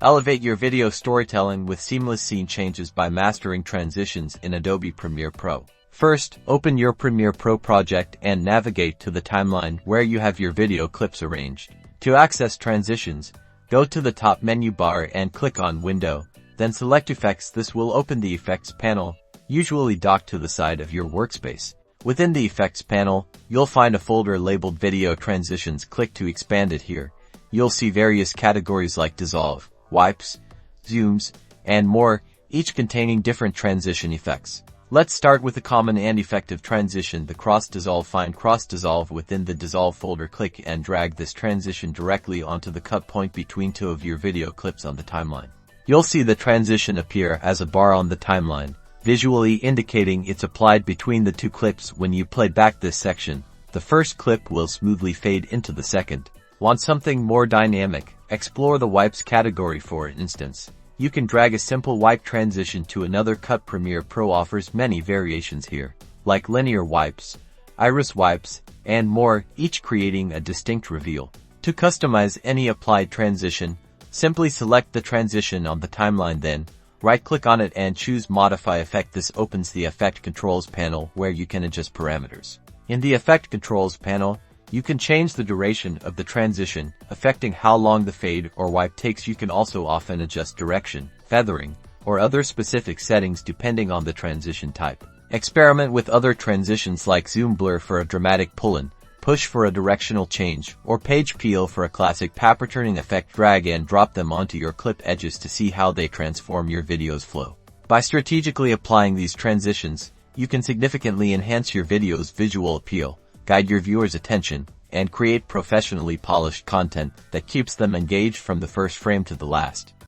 Elevate your video storytelling with seamless scene changes by mastering transitions in Adobe Premiere Pro. First, open your Premiere Pro project and navigate to the timeline where you have your video clips arranged. To access transitions, go to the top menu bar and click on Window, then select Effects. This will open the Effects panel, usually docked to the side of your workspace. Within the Effects panel, you'll find a folder labeled Video Transitions. Click to expand it here. You'll see various categories like dissolve, wipes, zooms, and more, each containing different transition effects. Let's start with a common and effective transition, the cross dissolve. Find cross dissolve within the dissolve folder. Click and drag this transition directly onto the cut point between two of your video clips on the timeline. You'll see the transition appear as a bar on the timeline, visually indicating it's applied between the two clips. When you play back this section, the first clip will smoothly fade into the second. Want something more dynamic? Explore the wipes category. For instance, you can drag a simple wipe transition to another cut. Premiere Pro offers many variations here, like linear wipes, iris wipes, and more, each creating a distinct reveal. To customize any applied transition, simply select the transition on the timeline, then right-click on it and choose Modify Effect. This opens the Effect Controls panel where you can adjust parameters. In the Effect Controls panel, you can change the duration of the transition, affecting how long the fade or wipe takes. You can also often adjust direction, feathering, or other specific settings depending on the transition type. Experiment with other transitions like zoom blur for a dramatic pull-in, push for a directional change, or page peel for a classic paper turning effect. Drag and drop them onto your clip edges to see how they transform your video's flow. By strategically applying these transitions, you can significantly enhance your video's visual appeal, guide your viewers' attention, and create professionally polished content that keeps them engaged from the first frame to the last.